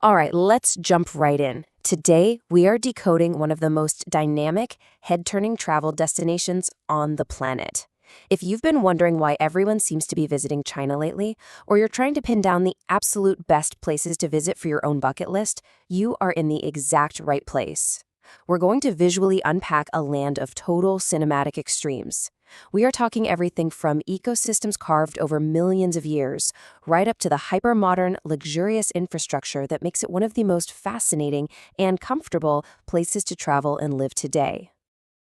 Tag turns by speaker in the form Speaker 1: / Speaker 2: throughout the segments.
Speaker 1: All right, let's jump right in. Today, we are decoding one of the most dynamic, head-turning travel destinations on the planet. If you've been wondering why everyone seems to be visiting China lately, or you're trying to pin down the absolute best places to visit for your own bucket list, you are in the exact right place. We're going to visually unpack a land of total cinematic extremes. We are talking everything from ecosystems carved over millions of years, right up to the hyper-modern, luxurious infrastructure that makes it one of the most fascinating and comfortable places to travel and live today.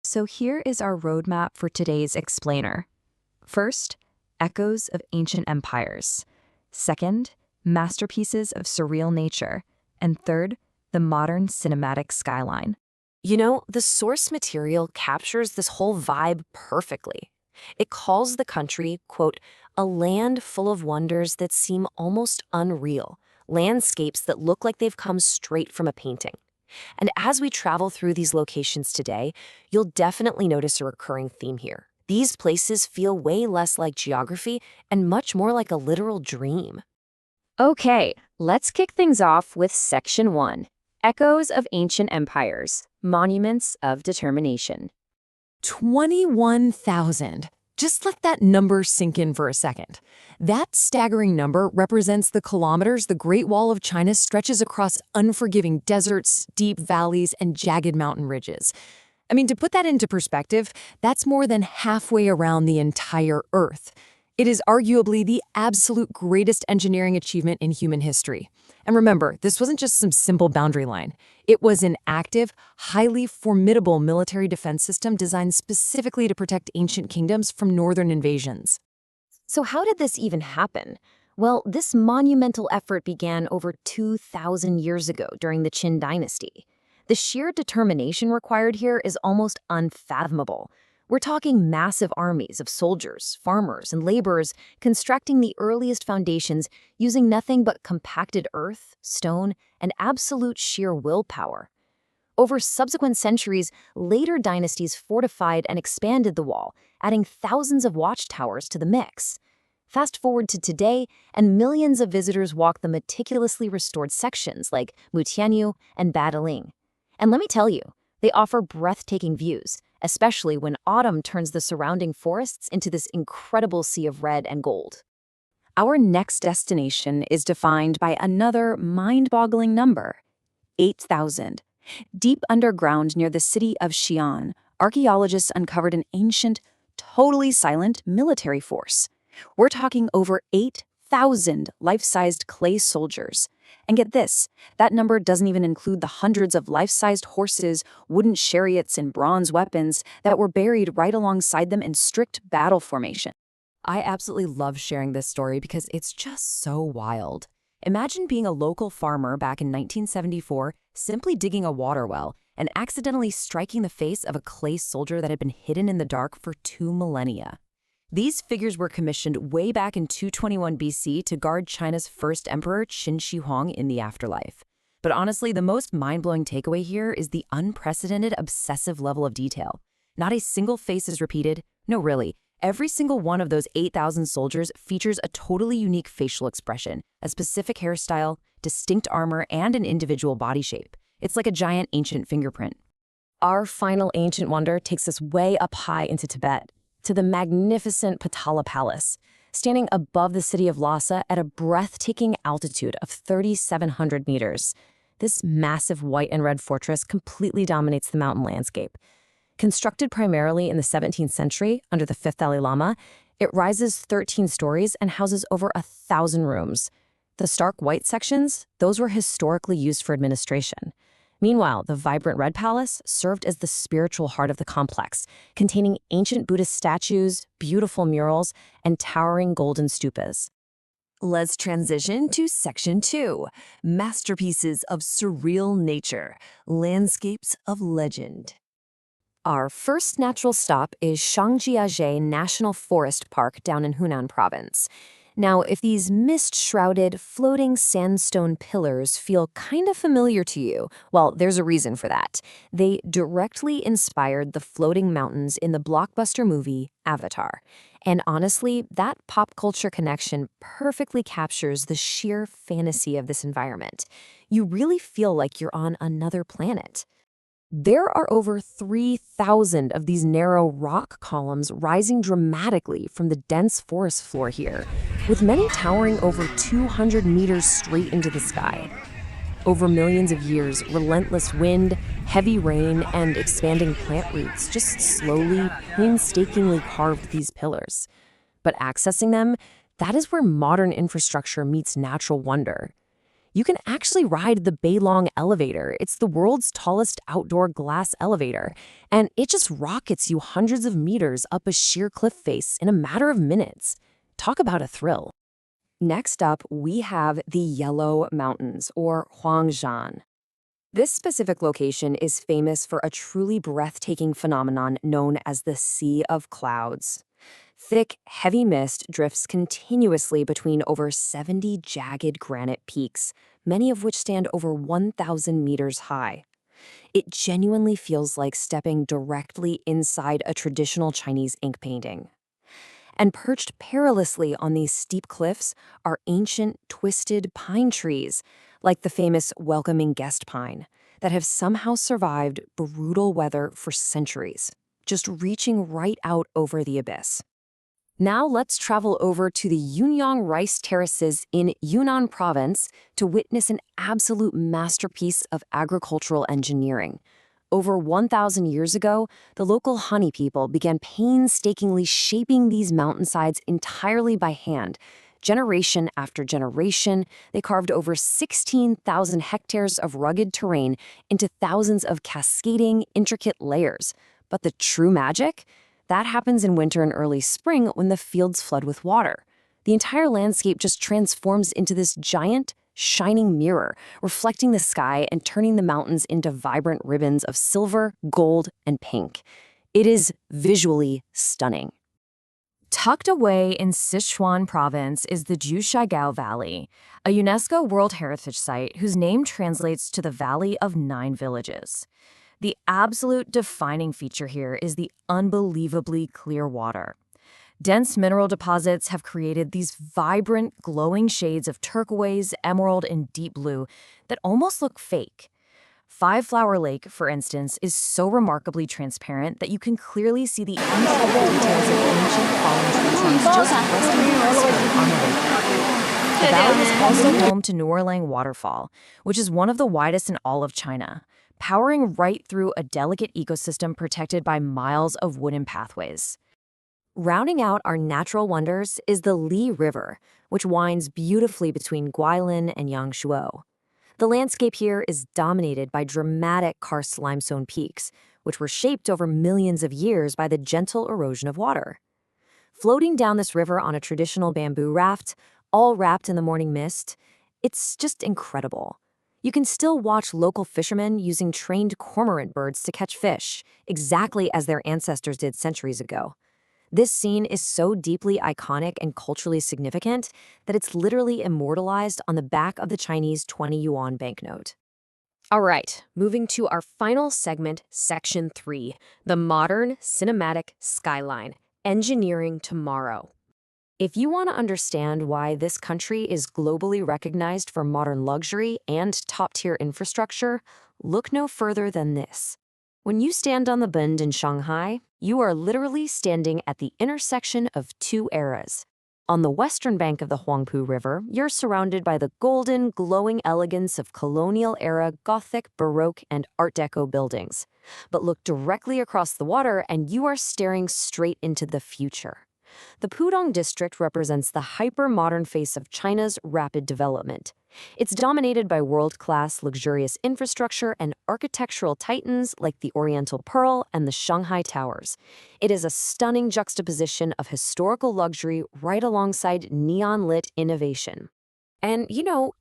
Speaker 1: So here is our roadmap for today's explainer. First, echoes of ancient empires. Second, masterpieces of surreal nature. And third, the modern cinematic skyline. You know, the source material captures this whole vibe perfectly. It calls the country, quote, a land full of wonders that seem almost unreal, landscapes that look like they've come straight from a painting. And as we travel through these locations today, you'll definitely notice a recurring theme here. These places feel way less like geography and much more like a literal dream. Okay, let's kick things off with Section 1. Echoes of Ancient Empires, Monuments of Determination.
Speaker 2: 21,000. Just let that number sink in for a second. That staggering number represents the kilometers the Great Wall of China stretches across unforgiving deserts, deep valleys, and jagged mountain ridges. I mean, to put that into perspective, that's more than halfway around the entire Earth. It is arguably the absolute greatest engineering achievement in human history. And remember, this wasn't just some simple boundary line. It was an active, highly formidable military defense system designed specifically to protect ancient kingdoms from northern invasions.
Speaker 1: So how did this even happen? Well, this monumental effort began over 2,000 years ago during the Qin dynasty. The sheer determination required here is almost unfathomable. We're talking massive armies of soldiers, farmers, and laborers constructing the earliest foundations using nothing but compacted earth, stone, and absolute sheer willpower. Over subsequent centuries, later dynasties fortified and expanded the wall, adding thousands of watchtowers to the mix. Fast forward to today, and millions of visitors walk the meticulously restored sections like Mutianyu and Badaling. And let me tell you, they offer breathtaking views, especially when autumn turns the surrounding forests into this incredible sea of red and gold. Our next destination is defined by another mind-boggling number, 8,000. Deep underground near the city of Xi'an, archaeologists uncovered an ancient, totally silent military force. We're talking over 8,000 life-sized clay soldiers. And get this, that number doesn't even include the hundreds of life-sized horses, wooden chariots, and bronze weapons that were buried right alongside them in strict battle formation.
Speaker 2: I absolutely love sharing this story because it's just so wild. Imagine being a local farmer back in 1974, simply digging a water well and accidentally striking the face of a clay soldier that had been hidden in the dark for 2 millennia. These figures were commissioned way back in 221 BC to guard China's first emperor, Qin Shi Huang, in the afterlife. But honestly, the most mind-blowing takeaway here is the unprecedented obsessive level of detail. Not a single face is repeated. No, really. Every single one of those 8,000 soldiers features a totally unique facial expression, a specific hairstyle, distinct armor, and an individual body shape. It's like a giant ancient fingerprint.
Speaker 1: Our final ancient wonder takes us way up high into Tibet, to the magnificent Potala Palace, standing above the city of Lhasa at a breathtaking altitude of 3,700 meters. This massive white and red fortress completely dominates the mountain landscape. Constructed primarily in the 17th century under the 5th Dalai Lama, it rises 13 stories and houses over 1,000 rooms. The stark white sections, those were historically used for administration. Meanwhile, the vibrant Red Palace served as the spiritual heart of the complex, containing ancient Buddhist statues, beautiful murals, and towering golden stupas.
Speaker 2: Let's transition to Section 2, Masterpieces of Surreal Nature, Landscapes of Legend.
Speaker 1: Our first natural stop is Shangjiajie National Forest Park down in Hunan Province. Now, if these mist-shrouded, floating sandstone pillars feel kind of familiar to you, well, there's a reason for that. They directly inspired the floating mountains in the blockbuster movie Avatar. And honestly, that pop culture connection perfectly captures the sheer fantasy of this environment. You really feel like you're on another planet. There are over 3,000 of these narrow rock columns rising dramatically from the dense forest floor here, with many towering over 200 meters straight into the sky. Over millions of years, relentless wind, heavy rain, and expanding plant roots just slowly, painstakingly carved these pillars. But accessing them, that is where modern infrastructure meets natural wonder. You can actually ride the Beilong elevator. It's the world's tallest outdoor glass elevator, and it just rockets you hundreds of meters up a sheer cliff face in a matter of minutes. Talk about a thrill. Next up, we have the Yellow Mountains, or Huangshan. This specific location is famous for a truly breathtaking phenomenon known as the Sea of Clouds. Thick, heavy mist drifts continuously between over 70 jagged granite peaks, many of which stand over 1,000 meters high. It genuinely feels like stepping directly inside a traditional Chinese ink painting. And perched perilously on these steep cliffs are ancient, twisted pine trees, like the famous welcoming guest pine, that have somehow survived brutal weather for centuries, just reaching right out over the abyss. Now let's travel over to the Yunyang rice terraces in Yunnan province to witness an absolute masterpiece of agricultural engineering. Over 1,000 years ago, the local honey people began painstakingly shaping these mountainsides entirely by hand. Generation after generation, they carved over 16,000 hectares of rugged terrain into thousands of cascading, intricate layers. But the true magic? That happens in winter and early spring when the fields flood with water. The entire landscape just transforms into this giant, shining mirror, reflecting the sky and turning the mountains into vibrant ribbons of silver, gold, and pink. It is visually stunning. Tucked away in Sichuan province is the Zhushigao Valley, a UNESCO World Heritage Site whose name translates to the Valley of Nine Villages. The absolute defining feature here is the unbelievably clear water. Dense mineral deposits have created these vibrant, glowing shades of turquoise, emerald, and deep blue that almost look fake. Five Flower Lake, for instance, is so remarkably transparent that you can clearly see the intricate details of ancient fallen tree trunks just resting peacefully on the lake. The valley is also home to Nuerlang Waterfall, which is one of the widest in all of China, powering right through a delicate ecosystem protected by miles of wooden pathways. Rounding out our natural wonders is the Li River, which winds beautifully between Guilin and Yangshuo. The landscape here is dominated by dramatic karst limestone peaks, which were shaped over millions of years by the gentle erosion of water. Floating down this river on a traditional bamboo raft, all wrapped in the morning mist, it's just incredible. You can still watch local fishermen using trained cormorant birds to catch fish, exactly as their ancestors did centuries ago. This scene is so deeply iconic and culturally significant that it's literally immortalized on the back of the Chinese 20 yuan banknote. All right, moving to our final segment, Section 3, the modern cinematic skyline, engineering tomorrow. If you want to understand why this country is globally recognized for modern luxury and top-tier infrastructure, look no further than this. When you stand on the Bund in Shanghai, you are literally standing at the intersection of two eras. On the western bank of the Huangpu River, you're surrounded by the golden, glowing elegance of colonial-era Gothic, Baroque, and Art Deco buildings. But look directly across the water and you are staring straight into the future. The Pudong district represents the hyper-modern face of China's rapid development. It's dominated by world-class, luxurious infrastructure and architectural titans like the Oriental Pearl and the Shanghai Towers. It is a stunning juxtaposition of historical luxury right alongside neon-lit innovation. And,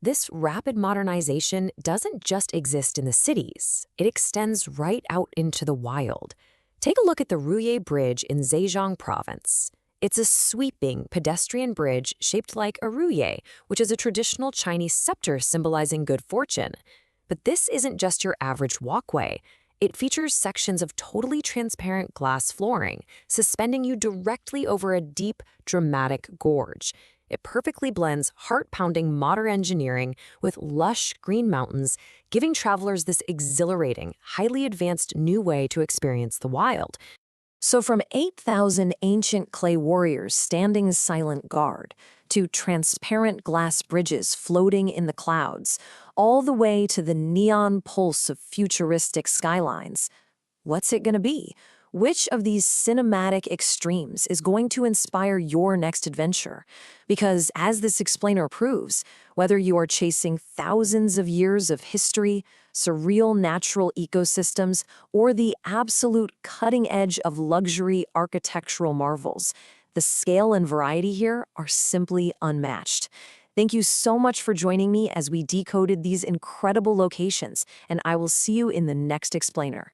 Speaker 1: this rapid modernization doesn't just exist in the cities. It extends right out into the wild. Take a look at the Ruye Bridge in Zhejiang province. It's a sweeping pedestrian bridge shaped like a ruye, which is a traditional Chinese scepter symbolizing good fortune. But this isn't just your average walkway. It features sections of totally transparent glass flooring, suspending you directly over a deep, dramatic gorge. It perfectly blends heart-pounding modern engineering with lush green mountains, giving travelers this exhilarating, highly advanced new way to experience the wild. So from 8,000 ancient clay warriors standing silent guard, to transparent glass bridges floating in the clouds, all the way to the neon pulse of futuristic skylines, what's it going to be? Which of these cinematic extremes is going to inspire your next adventure? Because as this explainer proves, whether you are chasing thousands of years of history, surreal natural ecosystems, or the absolute cutting edge of luxury architectural marvels, the scale and variety here are simply unmatched. Thank you so much for joining me as we decoded these incredible locations, and I will see you in the next explainer.